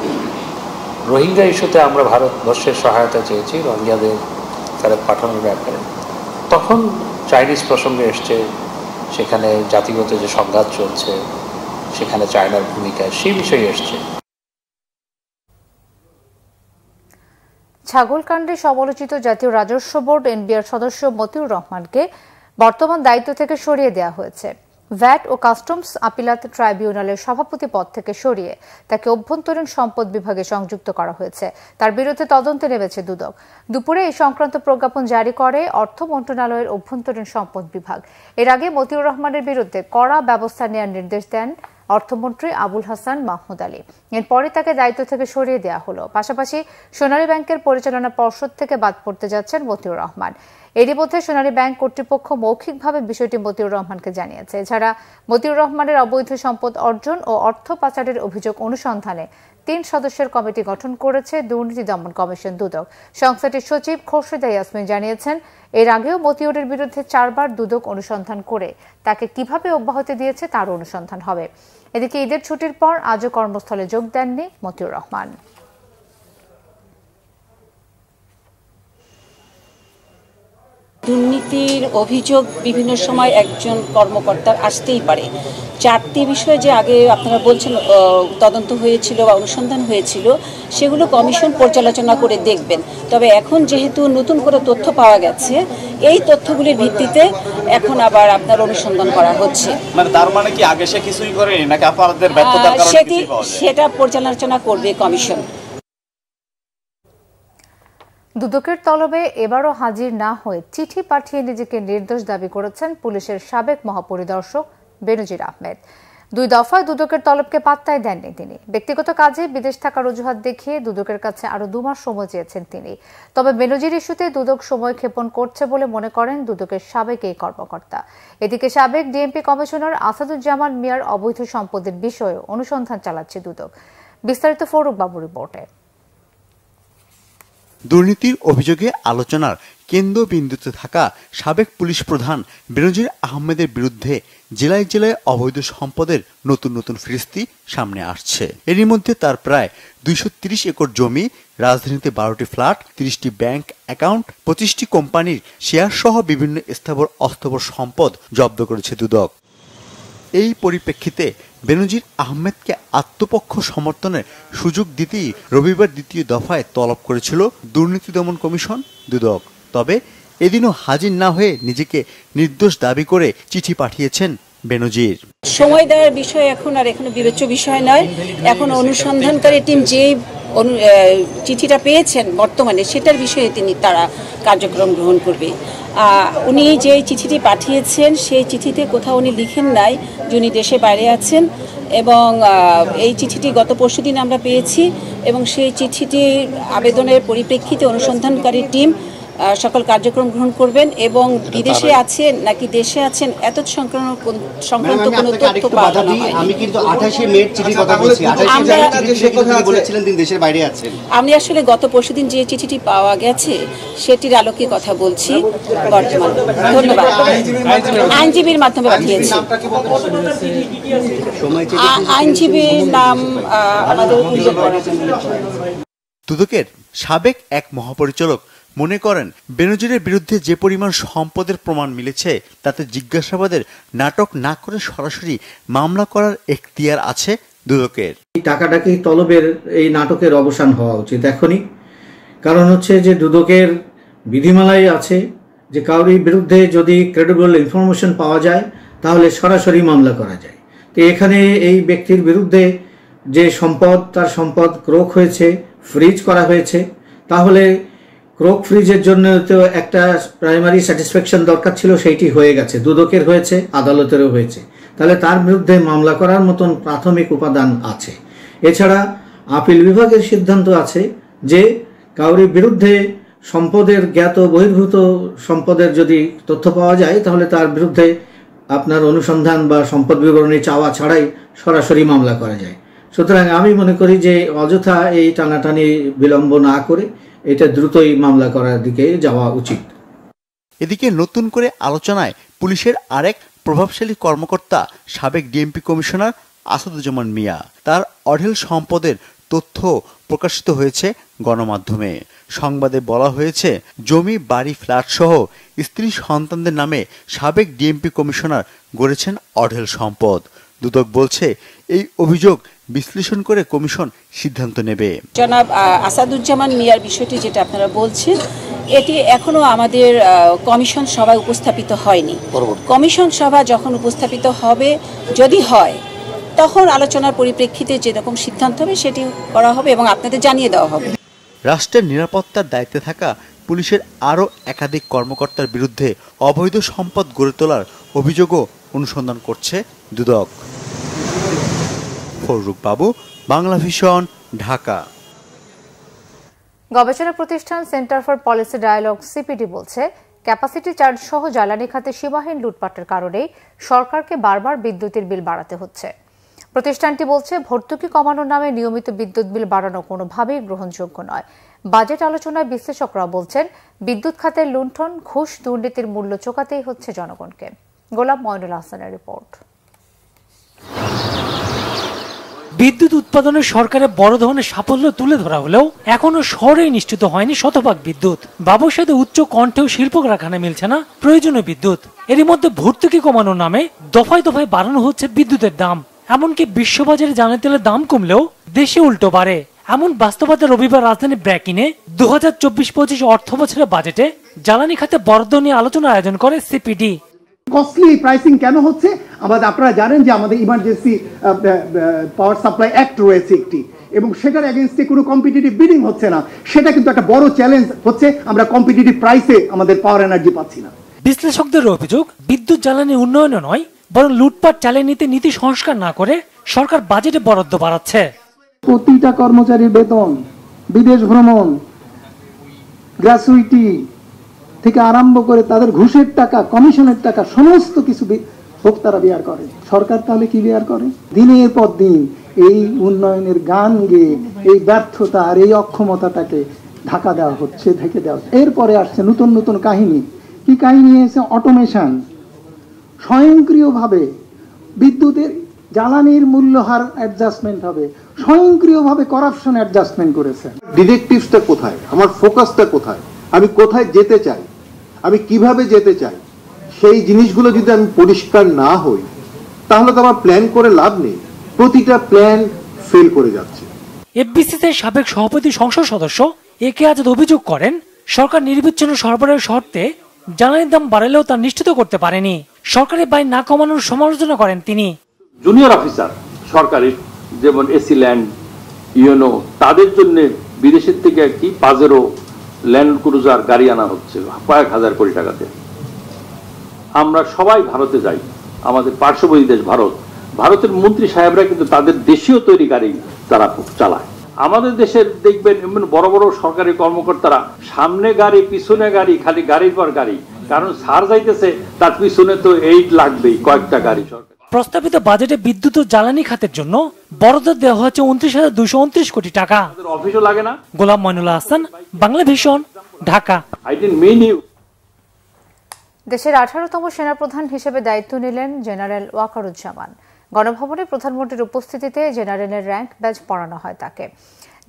Speaker 14: রোহিঙ্গা ইস্যুতে আমরা ভারতবর্ষের সহায়তা চেয়েছি রোহিঙ্গাদের ফেরত পাঠানোর ব্যাপারে। তখন চাইনিজ প্রসঙ্গে এসছে, সেখানে জাতিগত যে সংঘাত চলছে সেখানে চায়নার ভূমিকা, সেই বিষয়ে এসছে।
Speaker 1: ছাগলকাণ্ডে সমালোচিত জাতীয় রাজস্ব বোর্ড এনবিআর সদস্য মতিউর রহমানকে বর্তমান দায়িত্ব থেকে সরিয়ে দেওয়া হয়েছে। ভ্যাট ও কাস্টমস আপিলাত ট্রাইব্যুনালের সভাপতি পদ থেকে সরিয়ে তাকে অভ্যন্তরীণ সম্পদ বিভাগে সংযুক্ত করা হয়েছে। তার বিরুদ্ধে তদন্তে নেমেছে দুদক। দুপুরে এই সংক্রান্ত প্রজ্ঞাপন জারি করে অর্থ মন্ত্রণালয়ের অভ্যন্তরীণ সম্পদ বিভাগ। এর আগে মতিউর রহমানের বিরুদ্ধে কড়া ব্যবস্থা নেওয়ার নির্দেশ দেন অর্থমন্ত্রী আবুল হাসান মাহমুদ আলী। এরপরে তাকে দায়িত্ব থেকে সরিয়ে দেওয়া হলো। পাশাপাশি সোনালী ব্যাংকের পরিচালনা পর্ষদ থেকে বাদ পড়তে যাচ্ছেন মতিউর রহমান। এরই মধ্যে সোনালী ব্যাংক কর্তৃপক্ষ মৌখিকভাবে বিষয়টি মতিউর রহমানকে জানিয়েছে। এছাড়া মতিউর রহমানের অবৈধ সম্পদ অর্জন ও অর্থ পাচারের অভিযোগ অনুসন্ধানে 3 সদস্যের কমিটি গঠন করেছে দুর্নীতি দমন কমিশন দুদক। সংস্থাটির সচিব খোরশেদা ইয়াসমিন জানিয়েছেন, এর আগেও মতিউরের বিরুদ্ধে 4 বার দুদক অনুসন্ধান করে তাকে কিভাবে অব্যাহতি দিয়েছে তার অনুসন্ধান হবে। এদিকে ঈদের ছুটির পর আজও কর্মস্থলে যোগ দেননি মতিউর রহমান।
Speaker 15: দুর্নীতির অভিযোগ বিভিন্ন সময় একজন কর্মকর্তার আসতেই পারে। 4টি বিষয় যে আগে আপনারা বলছেন তদন্ত হয়েছিল বা অনুসন্ধান হয়েছিল, সেগুলো কমিশন পর্যালোচনা করে দেখবেন। তবে এখন যেহেতু নতুন করে তথ্য পাওয়া গেছে, এই তথ্যগুলির ভিত্তিতে এখন আবার আপনার অনুসন্ধান করা হচ্ছে।
Speaker 16: মানে তার মানে কি আগে সে কিছুই করেনি নাকি আপনাদের ব্যর্থতার কারণে
Speaker 15: সেটা পর্যালোচনা করবে কমিশন।
Speaker 1: দুদকের তলবে এবারও হাজির না হয়ে চিঠি পাঠিয়ে নিজেকে নির্দোষ দাবি করেছেন পুলিশের সাবেক মহাপরিদর্শক বেনজির আহমেদ। 2 দফায় দুদকের তলবকে পাত্তাই দেননি তিনি। ব্যক্তিগত কাজে বিদেশ থাকার অজুহাত দেখিয়ে দুদকের কাছে আরো 2 মাস সময় চেয়েছেন তিনি। তবে বেনজির ইস্যুতে দুদক সময় ক্ষেপণ করছে বলে মনে করেন দুদকের সাবেক এই কর্মকর্তা। এদিকে সাবেক ডিএমপি কমিশনার আসাদুজ্জামান মিয়ার অবৈধ সম্পদের বিষয়ে অনুসন্ধান চালাচ্ছে দুদক। বিস্তারিত ফরুক বাবু রিপোর্টে।
Speaker 17: দুর্নীতির অভিযোগে আলোচনার কেন্দ্রবিন্দুতে থাকা সাবেক পুলিশ প্রধান বেনজির আহমেদের বিরুদ্ধে জেলায় জেলায় অবৈধ সম্পদের নতুন নতুন ফিরিস্তি সামনে আসছে। এরই মধ্যে তার প্রায় 230 একর জমি, রাজধানীতে 12টি ফ্ল্যাট, 30টি ব্যাংক অ্যাকাউন্ট, 25টি কোম্পানির শেয়ার সহ বিভিন্ন স্থাবর অস্থাবর সম্পদ জব্দ করেছে দুদক। এই পরিপ্রেক্ষিতে বেনজির আহমেদকে আত্মপক্ষ সমর্থনের সুযোগ দিতেই রবিবার 2য় দফায় তলব করেছিল দুর্নীতি দমন কমিশন দুদক। তবে এদিনও হাজির না হয়ে নিজেকে নির্দোষ দাবি করে চিঠি পাঠিয়েছেন বেনজির।
Speaker 15: সময় দেওয়ার বিষয় এখন আর এখনো বিবেচ্য বিষয় নয়। এখন অনুসন্ধানকারী টিম যে চিঠিটা পেয়েছেন বর্তমানে, সেটার বিষয়ে তারা কার্যক্রম গ্রহণ করবে। উনি যে চিঠিটি পাঠিয়েছেন সেই চিঠিতে কোথাও উনি লিখেন নাই যে উনি দেশে বাইরে আছেন, এবং এই চিঠিটি গত পরশুদিন আমরা পেয়েছি এবং সেই চিঠিটির আবেদনের পরিপ্রেক্ষিতে অনুসন্ধানকারী টিম সকল কার্যক্রম গ্রহণ করবেন এবং বিদেশে আছেন নাকি দেশে আছেন এত সংক্রান্ত কোনো তথ্য পাওয়া যায়নি।
Speaker 18: আমি কিন্তু 28 মে চিঠির কথা বলছি, 28 বলেছিলেন তিনি দেশের বাইরে আছেন।
Speaker 15: আমি আসলে গত পরশুদিন যে চিঠিটি পাওয়া গেছে সেটির আলোকে কথা বলছি বর্তমানে। ধন্যবাদ। আইনজীবীর মাধ্যমে পাঠিয়েছি। আইনজীবীর নাম আমাদের
Speaker 17: দুদকের সাবেক এক মহাপরিচালক মনে করেন বেনজিরের বিরুদ্ধে যে পরিমাণ সম্পদের প্রমাণ মিলেছে তাতে জিজ্ঞাসাবাদের নাটক না করে সরাসরি মামলা করার এখতিয়ার আছে দুদকের।
Speaker 19: টাকাটাকি তলবের এই নাটকের অবসান হওয়া উচিত এখনই। কারণ হচ্ছে যে দুদকের বিধিমালায় আছে যে কারোর বিরুদ্ধে যদি ক্রেডিবল ইনফরমেশন পাওয়া যায় তাহলে সরাসরি মামলা করা যায়। তো এখানে এই ব্যক্তির বিরুদ্ধে যে সম্পদ, তার সম্পদ ক্রোক হয়েছে, ফ্রিজ করা হয়েছে, তাহলে ক্রোক ফ্রিজের জন্য তো একটা প্রাইমারি স্যাটিসফ্যাকশন দরকার ছিল, সেইটি হয়ে গেছে, দুদকের হয়েছে, আদালতেরও হয়েছে, তাহলে তার বিরুদ্ধে মামলা করার মতন প্রাথমিক উপাদান আছে। এছাড়া আপিল বিভাগের সিদ্ধান্ত আছে যে কাউরির বিরুদ্ধে সম্পদের জ্ঞাত বহির্ভূত সম্পদের যদি তথ্য পাওয়া যায় তাহলে তার বিরুদ্ধে আপনার অনুসন্ধান বা সম্পদ বিবরণী চাওয়া ছাড়াই সরাসরি মামলা করা যায়। সুতরাং আমি মনে করি যে অযথা এই টানাটানি বিলম্ব না করে এটা দ্রুতই মামলা করার দিকে যাওয়া উচিত।
Speaker 17: এদিকে নতুন করে আলোচনায় পুলিশের আরেক প্রভাবশালী কর্মকর্তা সাবেক ডিএমপি কমিশনার আসাদুজ্জামান মিয়া। তার অঢেল সম্পদের তথ্য প্রকাশিত হয়েছে গণমাধ্যমে। সংবাদে বলা হয়েছে জমি, বাড়ি, ফ্ল্যাট সহ স্ত্রী সন্তানদের নামে সাবেক ডিএমপি কমিশনার গড়েছেন অঢেল সম্পদ। দুদক বলছে এই অভিযোগ বিশ্লেষণ করে কমিশন সিদ্ধান্ত নেবে।
Speaker 15: জনাব আসাদুজ্জামান মিয়ার বিষয়টি যেটা আপনারা বলছেন এটি এখনো আমাদের কমিশন সভায় উপস্থাপিত হয়নি। কমিশন সভা যখন উপস্থাপিত হবে, যদি হয়, তখন আলোচনার পরিপ্রেক্ষিতে যেরকম সিদ্ধান্ত হবে সেটি করা হবে এবং আপনাদের জানিয়ে দেওয়া হবে।
Speaker 17: রাষ্ট্রের নিরাপত্তার দায়িত্বে থাকা পুলিশের আরও একাধিক কর্মকর্তার বিরুদ্ধে অবৈধ সম্পদ গড়ে তোলার অভিযোগও অনুসন্ধান করছে দুদক। ফররুক বাবু, বাংলা ভিশন, ঢাকা।
Speaker 1: গবেষণা প্রতিষ্ঠান Centre for Policy Dialogue CPD বলছে ক্যাপাসিটি চার্জ সহ জ্বালানি খাতে সীমাহীন লুটপাটের কারণে সরকারকে বারবার বিদ্যুতের বিল বাড়াতে হচ্ছে। প্রতিষ্ঠানটি বলছে ভর্তুকি কমানোর নামে নিয়মিত বিদ্যুৎ বিল বাড়ানো কোনোভাবেই গ্রহণযোগ্য নয়। বাজেট আলোচনায় বিশ্লেষকরা বলছেন বিদ্যুৎ খাতের লুণ্ঠন, ঘুষ, দুর্নীতির মূল্য চোকাতেই হচ্ছে জনগণকে। গোলাম মঈনুল হাসানের রিপোর্ট।
Speaker 2: বিদ্যুৎ উৎপাদনে সরকারের বড় ধরনের সাফল্য তুলে ধরা হলেও এখনো শহরেই নিশ্চিত হয়নি শতভাগ বিদ্যুৎ। ব্যবসায়ীতে উচ্চ কণ্ঠেও শিল্প কারখানা মিলছে না প্রয়োজনীয় বিদ্যুৎ। এরই মধ্যে ভর্তুকি কমানোর নামে দফায় দফায় বাড়ানো হচ্ছে বিদ্যুতের দাম। এমনকি বিশ্ববাজারে জ্বালানি তেলের দাম কমলেও দেশে উল্টো বাড়ে। এমন বাস্তবতা রবিবার রাজধানী ব্র্যাকিনে 2024-25 অর্থ বছরের বাজেটে জ্বালানি খাতে বরাদ্দ নিয়ে আলোচনা আয়োজন করে সিপিডি।
Speaker 20: কস্টলি প্রাইসিং কেন হচ্ছে? আপনারা জানেন যে আমাদের ইমার্জেন্সি পাওয়ার সাপ্লাই অ্যাক্ট রয়েছে একটি, এবং সেটার এগেইনস্টে কোনো কম্পিটিটিভ বিডিং হচ্ছে না। সেটা কিন্তু একটা বড় চ্যালেঞ্জ হচ্ছে, আমরা কম্পিটিটিভ প্রাইসে আমাদের পাওয়ার এনার্জি পাচ্ছি না।
Speaker 2: বিশ্লেষকদের অভিযোগ বিদ্যুৎ জ্বালানি উন্নয়ন নয়, বরং লুটপাট চালিয়ে নিতে নীতি সংস্কার না করে সরকার বাজেটে বরাদ্দ বাড়াচ্ছে।
Speaker 20: প্রতিটা কর্মচারীর বেতন, বিদেশ ভ্রমণ, গ্র্যাচুইটি থেকে আরম্ভ করে তাদের ঘুষের টাকা, কমিশনের টাকা, সমস্ত কিছু ভোক্তারা বেয়ার করে। সরকার তাহলে কি বেয়ার করে? দিনের পর দিন এই উন্নয়নের গান গেয়ে এই ব্যর্থতা আর এই অক্ষমতাটাকে ঢাকা দেওয়া হচ্ছে, ঢেকে দেওয়া হচ্ছে। এরপরে আসছে নতুন নতুন কাহিনী। কি কাহিনী এসে? অটোমেশন, স্বয়ংক্রিয়ভাবে বিদ্যুতের জ্বালানির মূল্যহার অ্যাডজাস্টমেন্ট হবে, স্বয়ংক্রিয়ভাবে করাপশন অ্যাডজাস্টমেন্ট করেছে।
Speaker 21: ডিরেক্টিভসটা কোথায়? আমার ফোকাসটা কোথায়? আমি কোথায় যেতে চাই, আমি কিভাবে যেতে চাই, সেই জিনিসগুলো যদি আমি পরিষ্কার না হই তাহলে তো আমার প্ল্যান করে লাভ নেই। প্রতিটা প্ল্যান ফেল করে যাচ্ছে।
Speaker 2: এফবিসিতে সাবেক সভাপতি সংসদ সদস্য একে আজাদ অভিযোগ করেন সরকার নিরবিচ্ছিন্ন সরবরাহের শর্তে জ্বালানির দাম বাড়লেও তা নিশ্চিত করতে পারেনি। সরকারি ব্যয় না কমানোর সমালোচনা করেন তিনি।
Speaker 22: জুনিয়র অফিসার সরকারি, যেমন এসি ল্যান্ড, ইউনো, তাদের জন্য বিদেশের থেকে কি পাজেরো ল্যান্ড ক্রুজার গাড়ি আনা হচ্ছে কয়েক হাজার কোটি টাকাতে। আমরা সবাই ভারতে যাই, আমাদের পার্শ্ববর্তী দেশ ভারত, ভারতের মন্ত্রী সাহেবরা কিন্তু তাদের দেশীয় তৈরি গাড়ি তারা চালায়। আমাদের দেশের দেখবেন বড় বড় সরকারি কর্মকর্তারা সামনে গাড়ি পিছনে গাড়ি, খালি গাড়ির পর গাড়ি, কারণ সার যাইতেছে তার পিছনে তো এইট লাগবেই, কয়েকটা গাড়ি। সরকার
Speaker 2: প্রস্তাবিত বাজেটে বিদ্যুৎ ও জ্বালানি খাতের জন্য বরাদ্দ দেওয়া হয়েছে 29,229 কোটি টাকা।
Speaker 22: অফিসও লাগে না।
Speaker 2: গোলাম মইনুল্লাহ হাসান, বাংলা ভিশন, ঢাকা।
Speaker 1: দেশের 18তম সেনাপ্রধান হিসেবে দায়িত্ব নিলেন জেনারেল ওয়াকারুজ্জামান। গণভবনে প্রধানমন্ত্রীর উপস্থিতিতে জেনারেলের র্যাঙ্ক ব্যাজ পড়ানো হয় তাকে।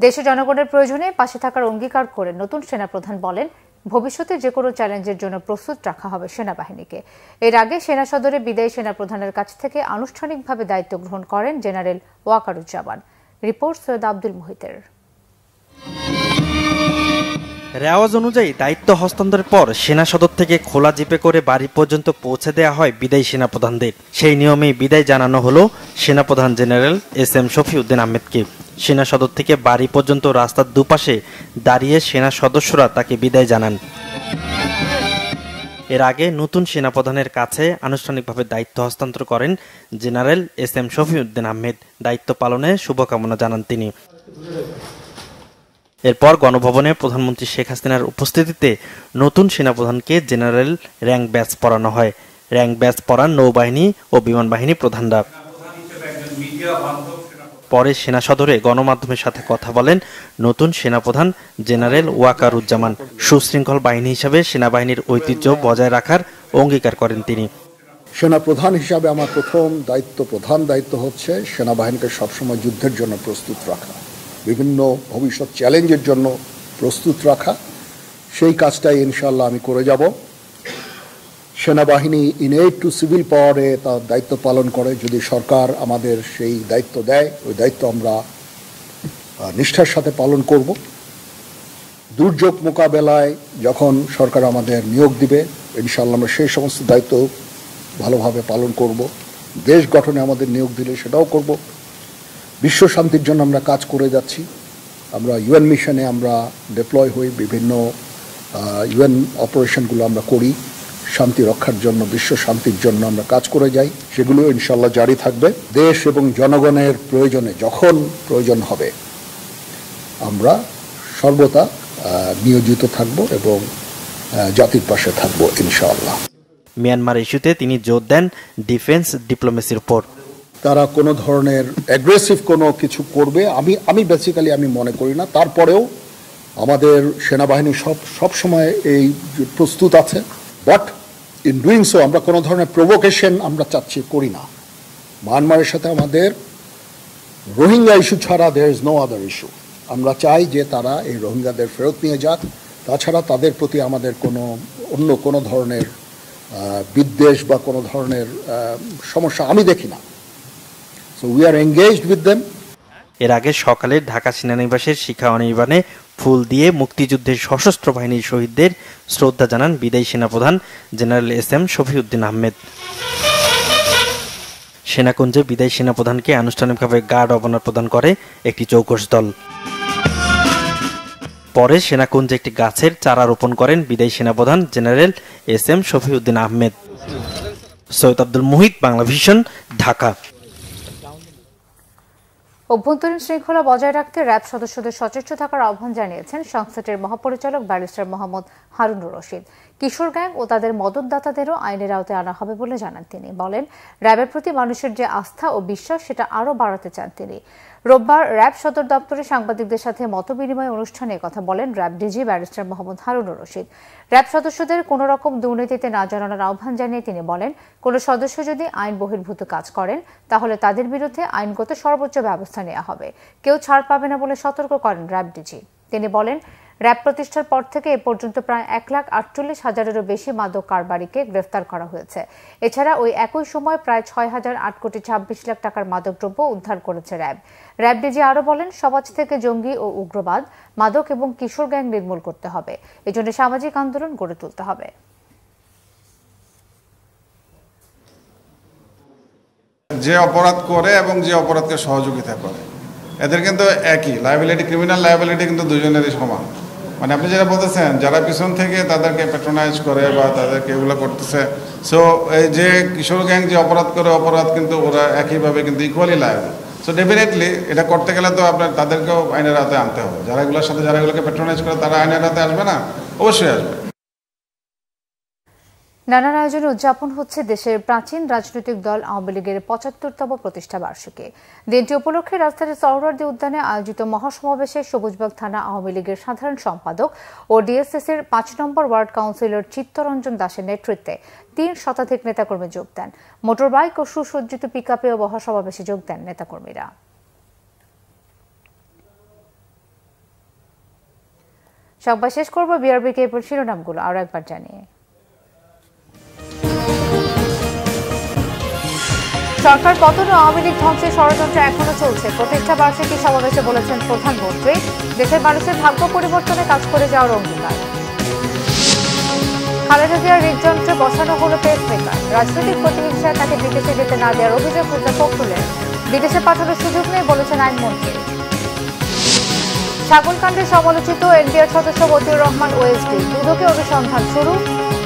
Speaker 1: দেশের জনগণের প্রয়োজনে পাশে থাকার অঙ্গীকার করে নতুন সেনাপ্রধান বলেন, ভবিষ্যতে যে কোনো চ্যালেঞ্জের জন্য প্রস্তুত রাখা হবে সেনাবাহিনীকে। এর আগে সেনা সদরে বিদায়ী সেনাপ্রধানের কাছ থেকে আনুষ্ঠানিকভাবে দায়িত্ব গ্রহণ করেন জেনারেল ওয়াকারুজ্জামান। রিপোর্ট সৈয়দ আব্দুল মুহিতের।
Speaker 3: রেওয়াজ অনুযায়ী দায়িত্ব হস্তান্তরের পর সেনা সদর থেকে খোলা জিপে করে বাড়ি পর্যন্ত পৌঁছে দেওয়া হয় বিদায়ী সেনাপ্রধানদের। সেই নিয়মেই বিদায় জানানো হলো সেনাপ্রধান জেনারেল SM শফিউদ্দিন আহমেদকে। সেনা সদর থেকে বাড়ি পর্যন্ত রাস্তার দুপাশে দাঁড়িয়ে সেনা সদস্যরা তাকে বিদায় জানান। এর আগে নতুন সেনাপ্রধানের কাছে আনুষ্ঠানিকভাবে দায়িত্ব হস্তান্তর করেন জেনারেল SM শফিউদ্দিন আহমেদ। দায়িত্ব পালনে শুভকামনা জানান তিনি। এরপর গণভবনে প্রধানমন্ত্রী শেখ হাসিনার উপস্থিতিতে নতুন সেনাপ্রধানকে জেনারেল র্যাঙ্ক ব্যাজ পড়ানো হয়। র্যাঙ্ক ব্যাজ পড়ান নৌবাহিনী ও বিমান বাহিনী প্রধানরা। পরে সেনা সদরে গণমাধ্যমের সাথে কথা বলেন নতুন সেনাপ্রধান জেনারেল ওয়াকারুজ্জামান। সুশৃঙ্খল বাহিনী হিসাবে সেনাবাহিনীর ঐতিহ্য বজায় রাখার অঙ্গীকার করেন তিনি।
Speaker 4: সেনাপ্রধান হিসাবে আমার প্রধান দায়িত্ব হচ্ছে সেনাবাহিনীকে সবসময় যুদ্ধের জন্য প্রস্তুত রাখা, বিভিন্ন ভবিষ্যৎ চ্যালেঞ্জের জন্য প্রস্তুত রাখা। সেই কাজটাই ইনশাআল্লাহ আমি করে যাব। সেনাবাহিনী ইনএড টু সিভিল পাওয়ারে তার দায়িত্ব পালন করে। যদি সরকার আমাদের সেই দায়িত্ব দেয়, ওই দায়িত্ব আমরা নিষ্ঠার সাথে পালন করব। দুর্যোগ মোকাবেলায় যখন সরকার আমাদের নিয়োগ দিবে, ইনশাআল্লাহ আমরা সেই সমস্ত দায়িত্ব ভালোভাবে পালন করব। দেশ গঠনে আমাদের নিয়োগ দিলে সেটাও করব। বিশ্ব শান্তির জন্য আমরা কাজ করে যাচ্ছি। আমরা UN মিশনে আমরা ডিপ্লয় হই, বিভিন্ন UN অপারেশনগুলো আমরা করি, শান্তি রক্ষার জন্য, বিশ্ব শান্তির জন্য আমরা কাজ করে যাই। সেগুলো ইনশাআল্লাহ জারি থাকবে। দেশ এবং জনগণের প্রয়োজনে যখন প্রয়োজন হবে আমরা সর্বদা নিয়োজিত থাকব এবং জাতির পাশে থাকব ইনশাআল্লাহ।
Speaker 3: মিয়ানমার ইস্যুতে তিনি জোর দেন ডিফেন্স ডিপ্লোমেসির উপর।
Speaker 4: তারা কোনো ধরনের অ্যাগ্রেসিভ কোনো কিছু করবে আমি বেসিক্যালি আমি মনে করি না। তারপরেও আমাদের সেনাবাহিনী সব সময় এই প্রস্তুত আছে। বাট ইন ডুইং সো আমরা কোনো ধরনের প্রভোকেশন আমরা করি না। মায়ানমারের সাথে আমাদের রোহিঙ্গা ইস্যু ছাড়া there is no other issue. আমরা চাই যে তারা এই রোহিঙ্গাদের ফেরত নিয়ে যাক। তাছাড়া তাদের প্রতি আমাদের অন্য কোনো ধরনের বিদ্বেষ বা কোনো ধরনের সমস্যা আমি দেখি না। So we are engaged with them.
Speaker 3: এর আগে সকালে ঢাকা সেনানিবাসের শিখা অনির্বাণে ফুল দিয়ে মুক্তিযুদ্ধের সশস্ত্র বাহিনীর শহীদদের শ্রদ্ধা জানান বিদায়ী সেনাপ্রধান জেনারেল SM শফিউদ্দিন আহমেদ। সেনাকুঞ্জে বিদায়ী সেনাপ্রধানকে আনুষ্ঠানিকভাবে গার্ড অব অনার প্রদান করে একটি চৌকস দল। পরে সেনাকুঞ্জে একটি গাছের চারা রোপণ করেন বিদায়ী সেনাপ্রধান general SM Shafiuddin Ahmed. Syed Abdul Muhit, Bangla Vision, Dhaka.
Speaker 1: অভ্যন্তরীণ শৃঙ্খলা বজায় রাখতে র্যাব সদস্যদের সচেষ্ট থাকার আহ্বান জানিয়েছেন সংস্থাটির মহাপরিচালক ব্যারিস্টার মোহাম্মদ হারুনুর রশিদ। কিশোর গ্যাং ও তাদের মদতদাতাদেরও আইনের আওতায় আনা হবে বলে জানান তিনি। বলেন, র্যাবের প্রতি মানুষের যে আস্থা ও বিশ্বাস সেটা আরও বাড়াতে চান তিনি। রোববার র্যাব সদর দপ্তরে সাংবাদিকদের সাথে মতবিনিময় অনুষ্ঠানে কথা বলেন RAB DG barrister Mohammad Harunur Rashid. RAB সদস্যদের কোনো রকম দুর্নীতিতে না জড়ানোর আহ্বান জানিয়ে তিনি বলেন, কোনো সদস্য যদি আইন বহির্ভূত কাজ করেন তাহলে তাদের বিরুদ্ধে আইনগত সর্বোচ্চ ব্যবস্থা নেওয়া হবে। কেউ ছাড় পাবে না বলে সতর্ক করেন র্যাব ডিজি। তিনি বলেন, র্যাব প্রতিষ্ঠার পর থেকে এ পর্যন্ত প্রায় 1,48,000-এরও বেশি মাদক কারবারিকে গ্রেফতার করা হয়েছে। এছাড়া ওই একই সময় প্রায় 6,08,26,00,000 টাকার মাদকদ্রব্য উদ্ধার করেছে র্যাব। র্যাব ডিজি আরও বলেন, সমাজ থেকে জঙ্গি ও উগ্রবাদ, মাদক এবং কিশোর গ্যাং নির্মূল করতে হবে। এজন্য সামাজিক আন্দোলন গড়ে তুলতে হবে।
Speaker 23: যে অপরাধ করে এবং যে অপরাধকে সহযোগিতা করে এদের কিন্তু একই লায়াবিলিটি, ক্রিমিনাল লায়াবিলিটি কিন্তু দুজনেরই সমান। মানে আপনি যেটা বলতেছেন, যারা পিছন থেকে তাদেরকে প্যাট্রোনাইজ করে বা তাদেরকে এগুলো করতেছে, সো এই যে কিশোর গ্যাং যে অপরাধ করে, অপরাধ কিন্তু ওরা একইভাবে কিন্তু ইকুয়ালি লায়াবল। সো ডেফিনেটলি এটা করতে গেলে তো আপনার তাদেরকেও আইনের আওতায় আনতে হবে। যারা এগুলোর সাথে যারা এগুলোকে প্যাট্রোনাইজ করে তারা আইনের আওতায় আসবে না? অবশ্যই আসবে।
Speaker 1: নানান আয়োজনে উদযাপন হচ্ছে দেশের প্রাচীন রাজনৈতিক দল আওয়ামী লীগের ৭৫তম প্রতিষ্ঠা বার্ষিকী। দিনটি উপলক্ষে রাজধানীর সোহরাওয়ার্দী উদ্যানে আয়োজিত মহাসমাবেশে সবুজবাগ থানা আওয়ামী লীগের সাধারণ সম্পাদক ও ডিএসএস-এর ৫ নম্বর ওয়ার্ড কাউন্সিলর চিত্তরঞ্জন দাসের নেতৃত্বে ৩ শতাধিক নেতাকর্মী যোগ দেন। মোটরবাইক ও সুসজ্জিত পিকআপেও মহাসমাবেশে যোগ দেন নেতাকর্মীরা। সংবাদ শেষ করব বিআরবিকে এরপর শিরোনামগুলো আরও একবার জানিয়ে। সরকার পতন ও আওয়ামী লীগ ধ্বংসের ষড়যন্ত্র এখনো চলছে। প্রতিষ্ঠা বার্ষিকী সমাবেশে বলেছেন প্রধানমন্ত্রী, দেশের মানুষের ভাগ্য পরিবর্তনে কাজ করে যাওয়ার অঙ্গীকার। খালেদা জিয়ার হৃদযন্ত্রে বসানো হলো পেসমেকার। রাজনৈতিক প্রতিহিংসায় তাকে বিদেশে যেতে না দেওয়ার অভিযোগ মির্জা ফখরুলের। বিদেশে পাঠানোর সুযোগ নেই বলেছেন আইনমন্ত্রী। ছাগলকাণ্ডে সমালোচিত এনবিআর সদস্য মতিউর রহমান ওএসডি দুদকে অনুসন্ধান শুরু।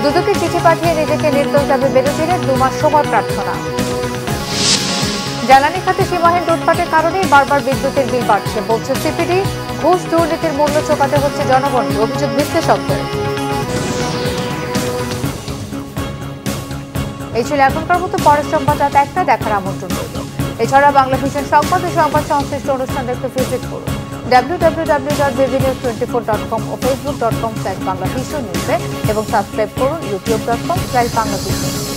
Speaker 1: দুদকে চিঠি পাঠিয়ে নিজেকে নির্দোষ দাবি বেনজিরের 2 মাস সময় প্রার্থনা। জ্বালানি খাতে সীমাহীন লুটপাটের কারণেই বারবার বিদ্যুতের বিল বাড়ছে বলছে সিপিডি। ঘুষ দুর্নীতির মূল্য চোকাতে হচ্ছে জনগণকে, অভিযোগ বিশ্লেষকদের। এই ছিল এখনকার মতো। পরের সংবাদ রাত 1টায় দেখার আমন্ত্রণ রইল। এছাড়া বাংলা ভিশন সংবাদ ও সংবাদ সংশ্লিষ্ট অনুষ্ঠান দেখতে ভিজিট করুন www.bbnews24.com ও facebook.com/banglavision নিউজে এবং সাবস্ক্রাইব করুন youtube.com/banglavision।